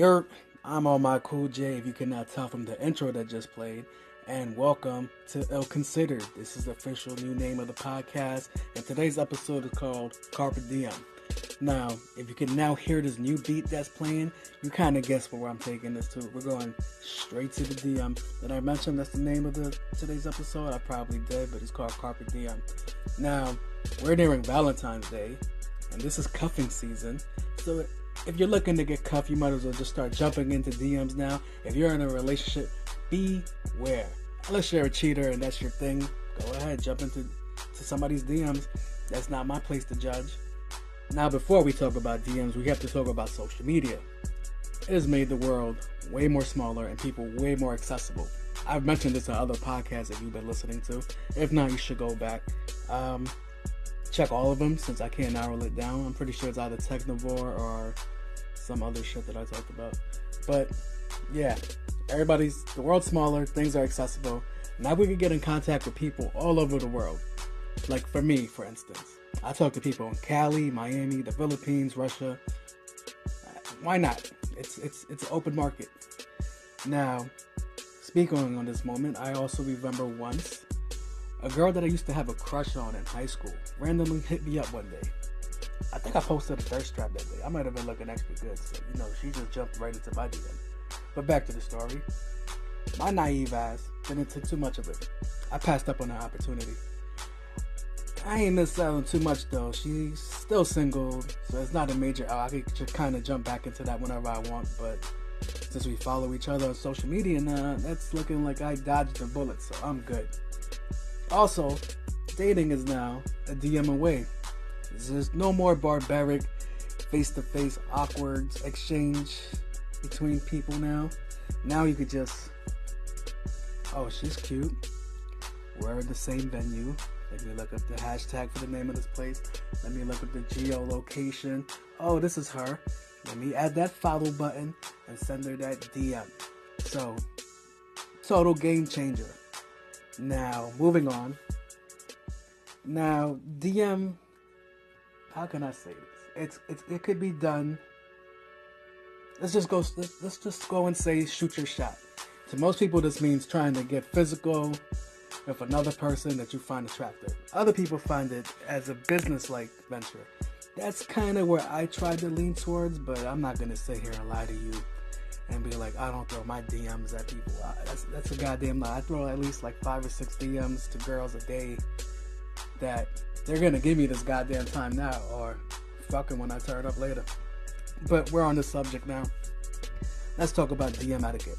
I'm on my cool J, if you cannot tell from the intro that just played, and welcome to Ill Considered. This is the official new name of the podcast, and today's episode is called Carpe Diem. Now, if you can now hear this new beat that's playing, you kind of guess where I'm taking this to. We're going straight to the DM. Did I mention that's the name of today's episode? I probably did, but it's called Carpe Diem. Now, we're nearing Valentine's Day, and this is cuffing season, so if you're looking to get cuffed, you might as well just start jumping into DMs now. If you're in a relationship, beware. Unless you're a cheater and that's your thing, go ahead, jump into somebody's DMs. That's not my place to judge. Now, before we talk about DMs, we have to talk about social media. It has made the world way more smaller and people way more accessible. I've mentioned this on other podcasts that you've been listening to. If not, you should go back. Check all of them since I can't narrow it down. I'm pretty sure it's either Technivore or some other shit that I talked about. But yeah, the world's smaller, things are accessible. Now we can get in contact with people all over the world. Like for me, for instance, I talk to people in Cali, Miami, the Philippines, Russia. Why not? It's an open market. Now, speaking on this moment, I also remember once a girl that I used to have a crush on in high school randomly hit me up one day. I think I posted a thirst trap that day. I might have been looking extra good, so she just jumped right into my DM. But back to the story. My naive ass didn't take too much of it. I passed up on the opportunity. I ain't missed out on too much though. She's still single, so it's not a major I could just kind of jump back into that whenever I want, but since we follow each other on social media now, that's looking like I dodged a bullet, so I'm good. Also, dating is now a DM away. There's no more barbaric, face-to-face, awkward exchange between people now. Now you could just, oh, she's cute. We're in the same venue. Let me look up the hashtag for the name of this place. Let me look up the geolocation. Oh, this is her. Let me add that follow button and send her that DM. So, total game changer. Now, moving on. Now, DM, how can I say this? It could be done. Let's just go and say shoot your shot. To most people, this means trying to get physical with another person that you find attractive. Other people find it as a business-like venture. That's kind of where I try to lean towards, but I'm not going to sit here and lie to you and be like, I don't throw my DMs at people. That's a goddamn lie. I throw at least like 5 or 6 DMs to girls a day that they're going to give me this goddamn time now or fucking when I turn up later. But we're on this subject now. Let's talk about DM etiquette.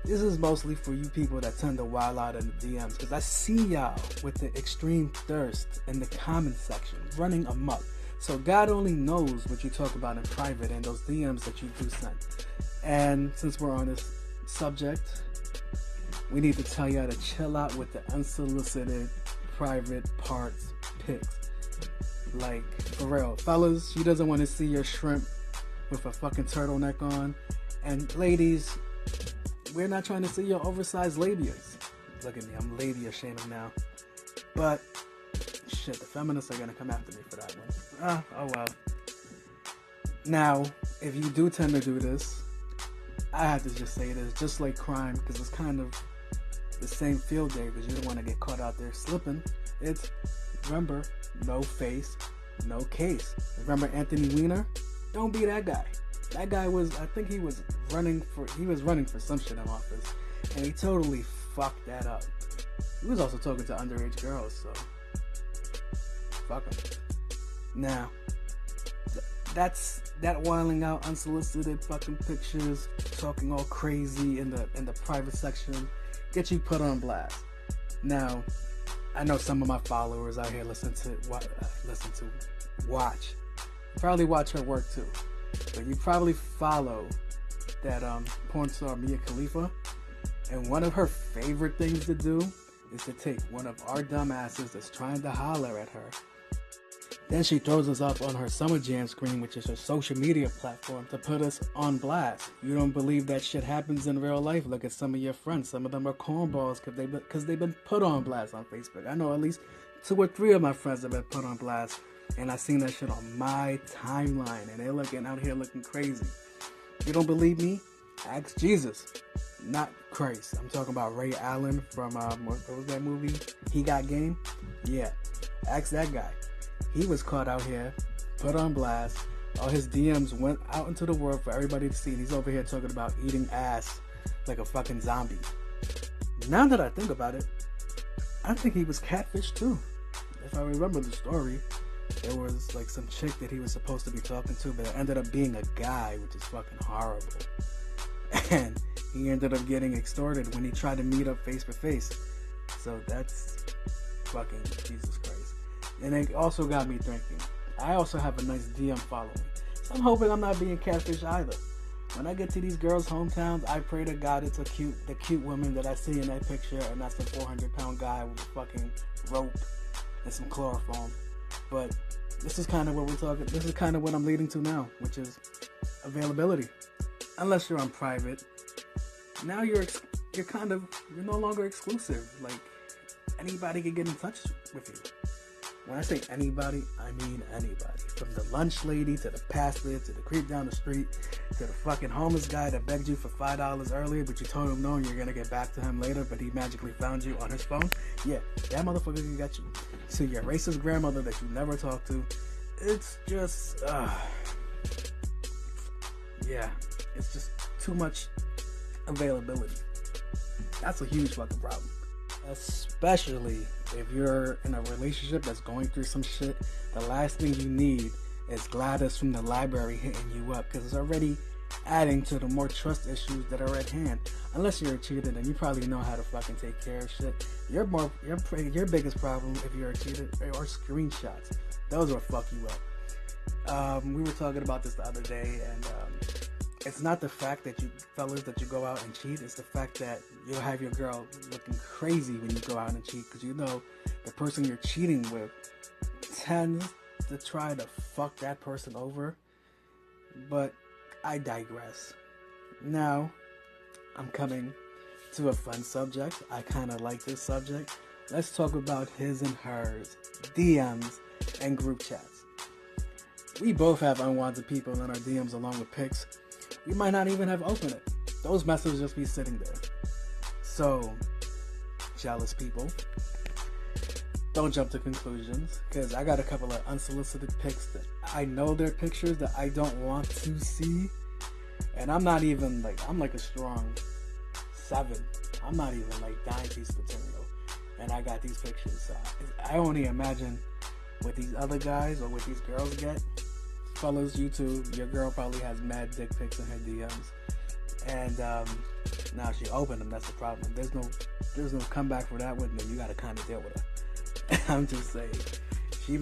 This is mostly for you people that tend to wild out in the DMs, because I see y'all with the extreme thirst in the comment section running amok. So God only knows what you talk about in private and those DMs that you do send. And since we're on this subject, we need to tell y'all to chill out with the unsolicited private parts pics. Like, for real, fellas, she doesn't want to see your shrimp with a fucking turtleneck on. And ladies, we're not trying to see your oversized labias. Look at me, I'm labia shaming now. But shit, the feminists are gonna come after me for that one. Oh well. Now, if you do tend to do this, I have to just say this, just like crime, because it's kind of the same field day, because you don't want to get caught out there slipping. It's, remember, no face, no case. Remember Anthony Weiner? Don't be that guy. That guy I think he was running for some shit in office, and he totally fucked that up. He was also talking to underage girls, so fuck him. Now, that's that wilding out, unsolicited fucking pictures, talking all crazy in the private section, get you put on blast. Now, I know some of my followers out here probably watch her work too. But you probably follow that porn star Mia Khalifa, and one of her favorite things to do is to take one of our dumbasses that's trying to holler at her. Then she throws us up on her Summer Jam screen, which is her social media platform, to put us on blast. You don't believe that shit happens in real life? Look at some of your friends. Some of them are cornballs because they've been put on blast on Facebook. I know at least 2 or 3 of my friends have been put on blast, and I seen that shit on my timeline, and they're looking out here looking crazy. You don't believe me? Ask Jesus, not Christ. I'm talking about Ray Allen from what was that movie? He Got Game. Yeah, ask that guy. He was caught out here, put on blast. All his DMs went out into the world for everybody to see. And he's over here talking about eating ass like a fucking zombie. Now that I think about it, I think he was catfished too. If I remember the story, there was like some chick that he was supposed to be talking to, but it ended up being a guy, which is fucking horrible. And he ended up getting extorted when he tried to meet up face to face. So that's fucking Jesus Christ. And it also got me thinking, I also have a nice DM following. So I'm hoping I'm not being catfished either. When I get to these girls' hometowns, I pray to God it's the cute woman that I see in that picture, and that's the 400-pound guy with a fucking rope and some chloroform. But this is kind of what we're talking. This is kind of what I'm leading to now, which is availability. Unless you're on private, now you're no longer exclusive. Like anybody can get in touch with you. When I say anybody, I mean anybody. From the lunch lady to the pastor to the creep down the street to the fucking homeless guy that begged you for $5 earlier, but you told him no and you're gonna get back to him later, but he magically found you on his phone. Yeah, that motherfucker can get you. To your racist grandmother that you never talked to. It's just, yeah, it's just too much availability. That's a huge fucking problem. Especially if you're in a relationship that's going through some shit, the last thing you need is Gladys from the library hitting you up, because it's already adding to the more trust issues that are at hand. Unless you're a cheater, then you probably know how to fucking take care of shit. Your biggest problem if you're a cheater are screenshots. Those will fuck you up. We were talking about this the other day, and it's not the fact that you fellas that you go out and cheat, it's the fact that you'll have your girl looking crazy when you go out and cheat, because you know the person you're cheating with tends to try to fuck that person over. But I digress. Now I'm coming to a fun subject. I kind of like this subject. Let's talk about his and hers, DMs and group chats. We both have unwanted people in our DMs along with pics. We might not even have opened it. Those messages just be sitting there. So, jealous people, don't jump to conclusions, because I got a couple of unsolicited pics that I know they're pictures that I don't want to see. And I'm not even like, I'm like a strong 7. I'm not even like dime piece material. And I got these pictures. So I only imagine what these other guys or what these girls get. Fellas, you too, your girl probably has mad dick pics in her DMs. And now she opened them, that's the problem. There's no comeback for that one, then you gotta kinda deal with her. I'm just saying. You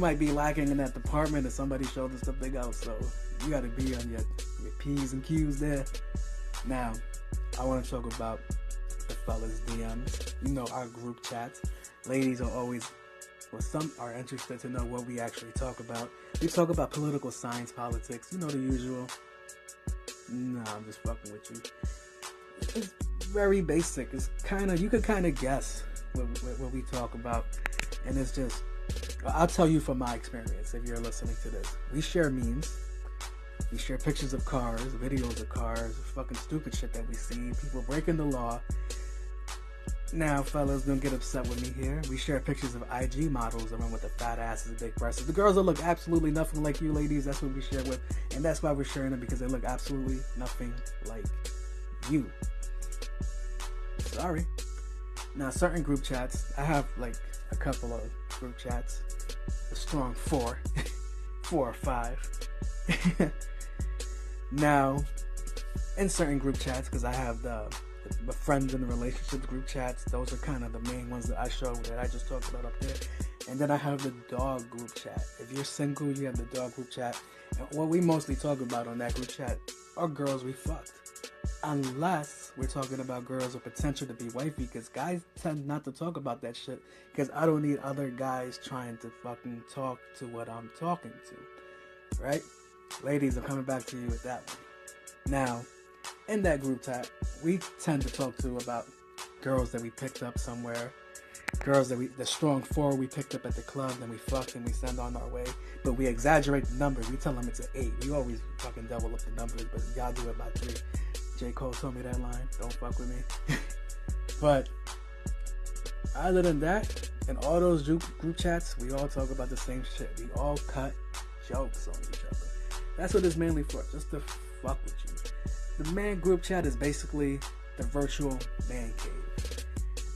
might be lacking in that department if somebody showed us something else, so you gotta be on your P's and Q's there. Now, I wanna talk about the fellas' DMs. You know, our group chats. Ladies are always, well, some are interested to know what we actually talk about. We talk about political science, politics, you know, the usual. Nah, I'm just fucking with you. It's very basic. It's you could kind of guess what we talk about. And it's just, I'll tell you from my experience if you're listening to this. We share memes. We share pictures of cars, videos of cars, fucking stupid shit that we see, people breaking the law. Now, fellas, don't get upset with me here. We share pictures of IG models, the one with the fat asses and big breasts. The girls that look absolutely nothing like you ladies, that's what we share with. And that's why we're sharing them, because they look absolutely nothing like you. Sorry. Now, certain group chats, I have like a couple of group chats. A strong 4. 4 or 5. Now, in certain group chats, because I have the friends in the relationships group chats, those are kind of the main ones that I show that I just talked about up there. And then I have the dog group chat. If you're single, you have the dog group chat. And what we mostly talk about on that group chat are girls we fucked. Unless we're talking about girls with potential to be wifey, because guys tend not to talk about that shit, because I don't need other guys trying to fucking talk to what I'm talking to. Right? Ladies, I'm coming back to you with that one. Now, in that group chat, we tend to talk to about girls that we picked up somewhere, girls that the strong four we picked up at the club, then we fucked and we send on our way. But we exaggerate the number. We tell them it's an 8. We always fucking double up the numbers, but y'all do it by 3. J. Cole told me that line. Don't fuck with me. But other than that, in all those group chats, we all talk about the same shit. We all cut jokes on each other. That's what it's mainly for, just to fuck with you. The man group chat is basically the virtual man cave.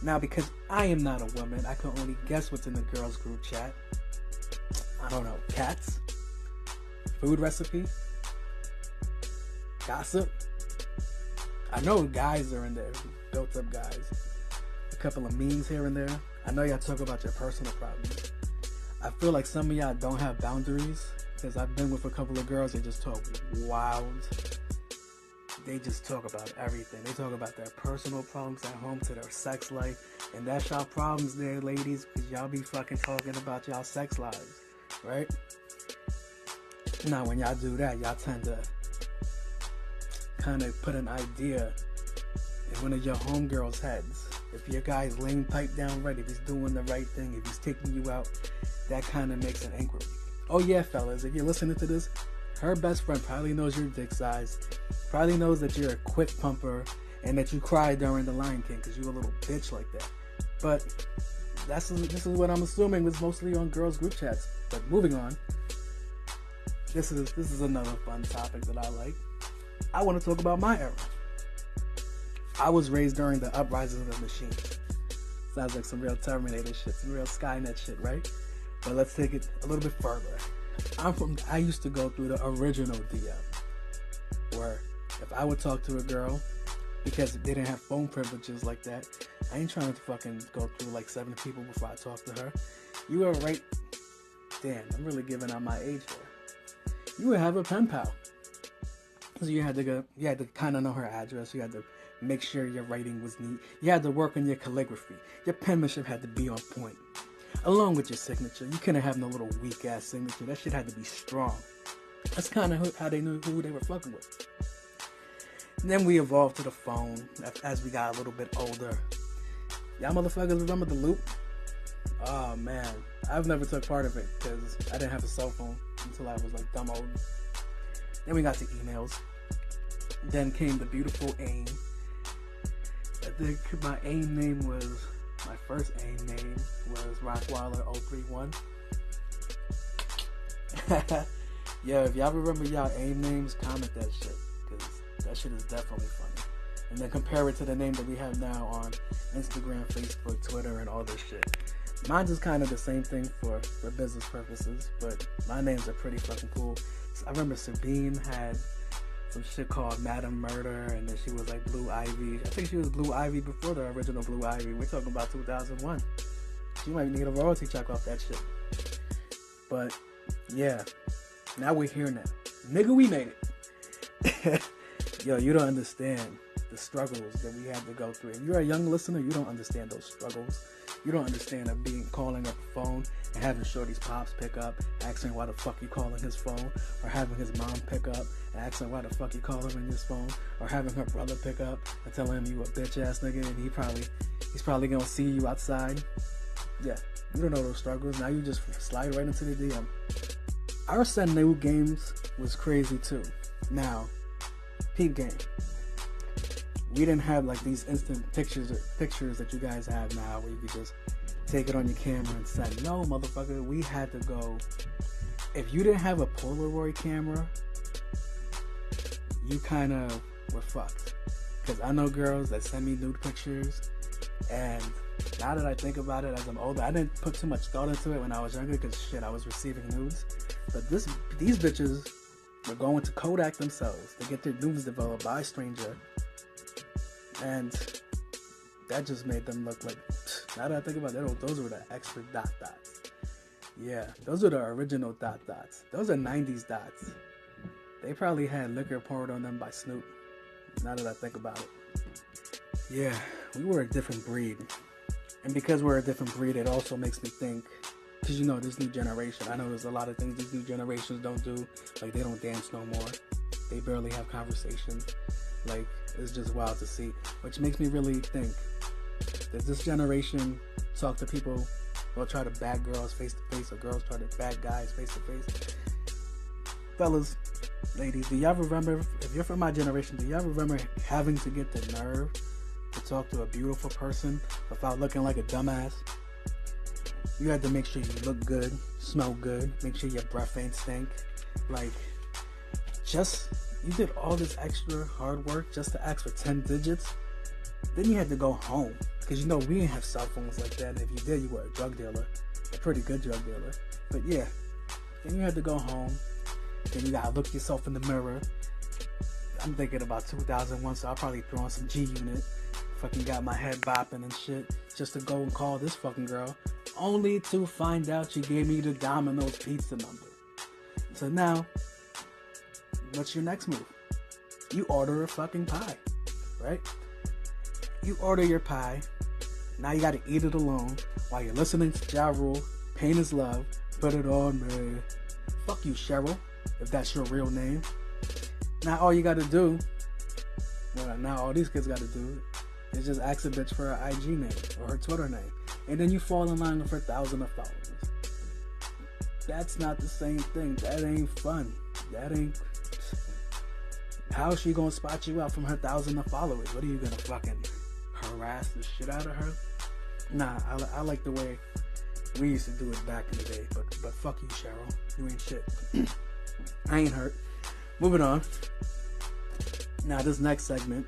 Now, because I am not a woman, I can only guess what's in the girls group chat. I don't know, cats, food recipe, gossip. I know guys are in there, built up guys. A couple of memes here and there. I know y'all talk about your personal problems. I feel like some of y'all don't have boundaries, because I've been with a couple of girls that just talk wild. They just talk about everything. They talk about their personal problems at home to their sex life. And that's y'all problems there, ladies, because y'all be fucking talking about y'all sex lives, right? Now, when y'all do that, y'all tend to kind of put an idea in one of your homegirls' heads. If your guy's laying pipe down right, if he's doing the right thing, if he's taking you out, that kind of makes an inquiry. Oh yeah, fellas, if you're listening to this, her best friend probably knows your dick size, probably knows that you're a quick pumper, and that you cry during the Lion King because you're a little bitch like that. But this is what I'm assuming was mostly on girls' group chats. But moving on, this is another fun topic that I like. I want to talk about my era. I was raised during the uprising of the machines. Sounds like some real Terminator shit, some real Skynet shit, right? But let's take it a little bit further. I used to go through the original DM, where if I would talk to a girl, because they didn't have phone privileges like that, I ain't trying to fucking go through like 7 people before I talk to her. You were right. Damn, I'm really giving out my age here. You would have a pen pal. So you had to kind of know her address. You had to make sure your writing was neat. You had to work on your calligraphy. Your penmanship had to be on point. Along with your signature. You couldn't have no little weak ass signature. That shit had to be strong. That's kind of how they knew who they were fucking with. And then we evolved to the phone as we got a little bit older. Y'all motherfuckers remember the loop? Oh man, I've never took part of it because I didn't have a cell phone until I was like dumb old. Then we got to emails. Then came the beautiful AIM. I think my AIM name was, my first AIM name was Rockwaller031. Yeah, if y'all remember y'all AIM names, comment that shit, because that shit is definitely funny. And then compare it to the name that we have now on Instagram, Facebook, Twitter, and all this shit. Mine's is kind of the same thing for business purposes, but my names are pretty fucking cool. I remember Sabine had some shit called Madam Murder, and then she was like Blue Ivy. I think she was Blue Ivy before the original Blue Ivy. We're talking about 2001. She might need a royalty check off that shit. But yeah, now we're here now. Nigga, we made it. Yo, you don't understand the struggles that we had to go through. If you're a young listener, you don't understand those struggles. You don't understand calling up a phone and having Shorty's pops pick up, asking why the fuck you calling his phone, or having his mom pick up and asking why the fuck you calling him in his phone, or having her brother pick up and telling him you a bitch ass nigga and he's probably gonna see you outside. Yeah, you don't know those struggles. Now you just slide right into the DM. Our send new games was crazy too. Now, peep game. We didn't have like these instant pictures that you guys have now where you could just take it on your camera and send. No, motherfucker, we had to go. If you didn't have a Polaroid camera, you kind of were fucked. Because I know girls that send me nude pictures, and now that I think about it as I'm older, I didn't put too much thought into it when I was younger because shit, I was receiving nudes. But these bitches were going to Kodak themselves to get their nudes developed by a stranger. And that just made them look like, now that I think about it, those were the extra dots. Yeah, those were the original dots. Those are 90s dots. They probably had liquor poured on them by Snoop, now that I think about it. Yeah, we were a different breed. And because we're a different breed, it also makes me think, because you know, this new generation, I know there's a lot of things these new generations don't do. Like, they don't dance no more. They barely have conversation. Like, it's just wild to see. Which makes me really think, Does this generation talk to people or try to bag girls face to face, or girls try to bag guys face to face? Fellas, ladies, do y'all remember, if you're from my generation, do y'all remember having to get the nerve to talk to a beautiful person without looking like a dumbass? You had to make sure you look good, smell good, make sure your breath ain't stink. Like, you did all this extra hard work just to ask for 10 digits. Then you had to go home, because we didn't have cell phones like that, and if you did, you were a drug dealer, a pretty good drug dealer. But yeah, then you had to go home, then you gotta look yourself in the mirror. I'm thinking about 2001, so I'll probably throw on some G-Unit, fucking got my head bopping and shit, just to go and call this fucking girl, only to find out she gave me the Domino's pizza number. So now, what's your next move? You order a fucking pie, right? You order your pie. Now you gotta eat it alone while you're listening to Ja Rule, Pain is Love, Put It On Me. Fuck you, Cheryl, if that's your real name. Now all you gotta do, now all these kids gotta do is just ask a bitch for her IG name or her Twitter name. And then you fall in line with her 1,000 of followers. That's not the same thing. That ain't fun. That ain't... How's she gonna spot you out from her 1,000 of followers? What are you gonna fucking harass the shit out of her? Nah, I like the way we used to do it back in the day. But fuck you, Cheryl. You ain't shit. I ain't hurt. Moving on. Now this next segment,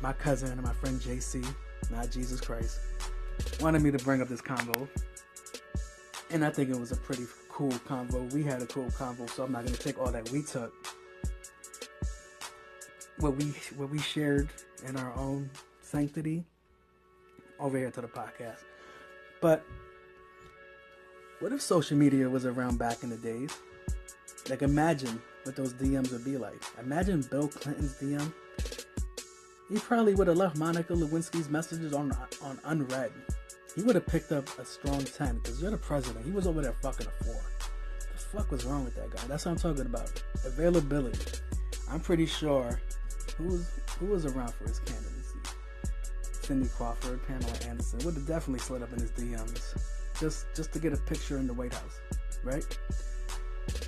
my cousin and my friend JC, not Jesus Christ, wanted me to bring up this convo. And I think it was a pretty cool convo. We had a cool convo, so I'm not going to take all that we took. What we shared in our own sanctity over here to the podcast. But what if social media was around back in the days? Like, imagine what those DMs would be like. Imagine Bill Clinton's DM. He probably would have left Monica Lewinsky's messages on unread. He would have picked up a strong 10, because you're the president. He was over there fucking a 4. The fuck was wrong with that guy? That's what I'm talking about. Availability. I'm pretty sure who was around for his candidacy. Cindy Crawford, Pamela Anderson would have definitely slid up in his DMs just to get a picture in the White House, right?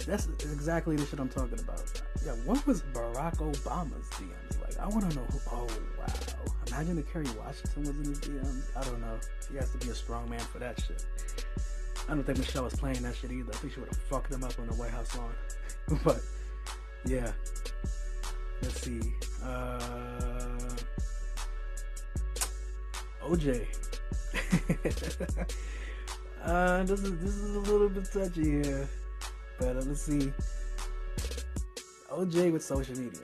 That's exactly the shit I'm talking about. Yeah, what was Barack Obama's DMs like? I want to know who. Oh wow! Imagine if Kerry Washington was in his DMs. I don't know. He has to be a strong man for that shit. I don't think Michelle was playing that shit either. I think she would have fucked him up on the White House lawn. But yeah, let's see. OJ. This is a little bit touchy here, but let's see. OJ with social media.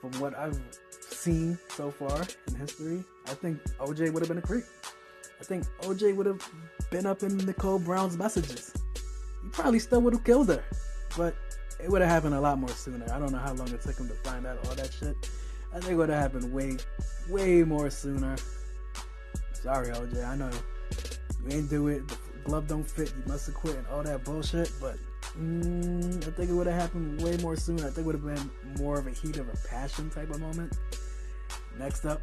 From what I've seen so far in history, I think OJ would have been a creep. I think OJ would have been up in Nicole Brown's messages. He probably still would have killed her, but it would have happened a lot more sooner. I don't know how long it took him to find out all that shit. I think it would have happened way more sooner. Sorry, OJ. I know you ain't do it. The glove don't fit. You must have quit and all that bullshit. But I think it would have happened way more sooner. I think it would have been more of a heat of a passion type of moment. Next up,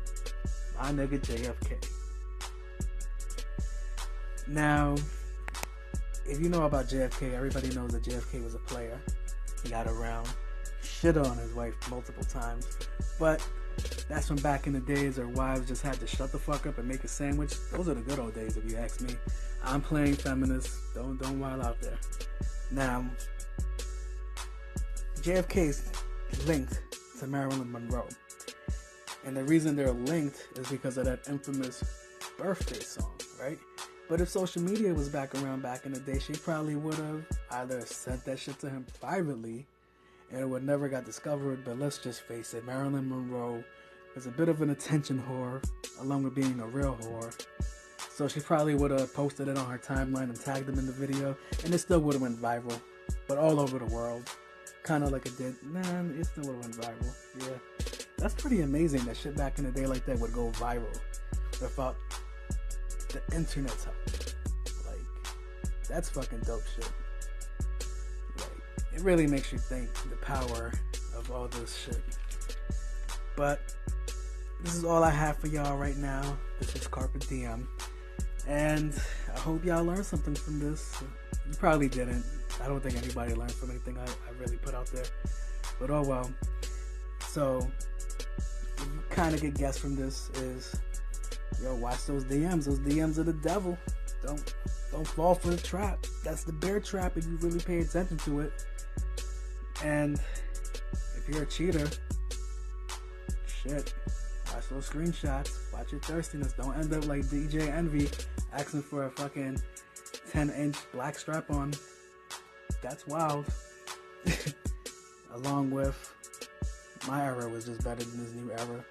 my nigga JFK. Now, if you know about JFK, everybody knows that JFK was a player. He got around, shit on his wife multiple times. But that's from back in the days their wives just had to shut the fuck up and make a sandwich. Those are the good old days, if you ask me. I'm playing feminist. Don't wild out there. Now, JFK's linked to Marilyn Monroe. And the reason they're linked is because of that infamous birthday song, right? But if social media was back around back in the day, she probably would have either sent that shit to him privately and it would never got discovered. But let's just face it, Marilyn Monroe is a bit of an attention whore, along with being a real whore. So she probably would have posted it on her timeline and tagged him in the video, and it still would have went viral, but all over the world. Kind of like it did. It still would have went viral. Yeah. That's pretty amazing that shit back in the day like that would go viral without the internet's help. Like, that's fucking dope shit. Like, it really makes you think the power of all this shit. But this is all I have for y'all right now. This is Carpe DM. And I hope y'all learned something from this. You probably didn't. I don't think anybody learned from anything I really put out there. But oh well. So, what you kind of get guessed from this is, yo, watch those DMs. Those DMs are the devil. Don't fall for the trap. That's the bear trap if you really pay attention to it. And if you're a cheater, shit, watch those screenshots. Watch your thirstiness. Don't end up like DJ Envy asking for a fucking 10-inch black strap on. That's wild. Along with my era was just better than this new era.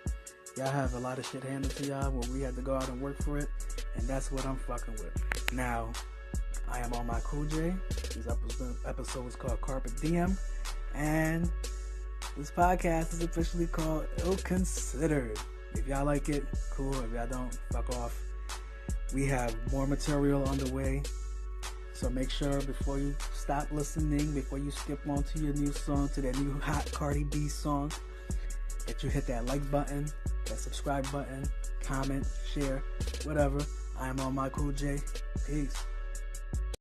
Y'all have a lot of shit handed to y'all where we had to go out and work for it, and that's what I'm fucking with. Now, I am OMCJ. This episode is called Carpe DM, and this podcast is officially called Ill Considered. If y'all like it, cool. If y'all don't, fuck off. We have more material on the way, so make sure before you stop listening, before you skip on to your new song, to that new hot Cardi B song, that you hit that like button, that subscribe button, comment, share, whatever. I am OMCJ. Peace.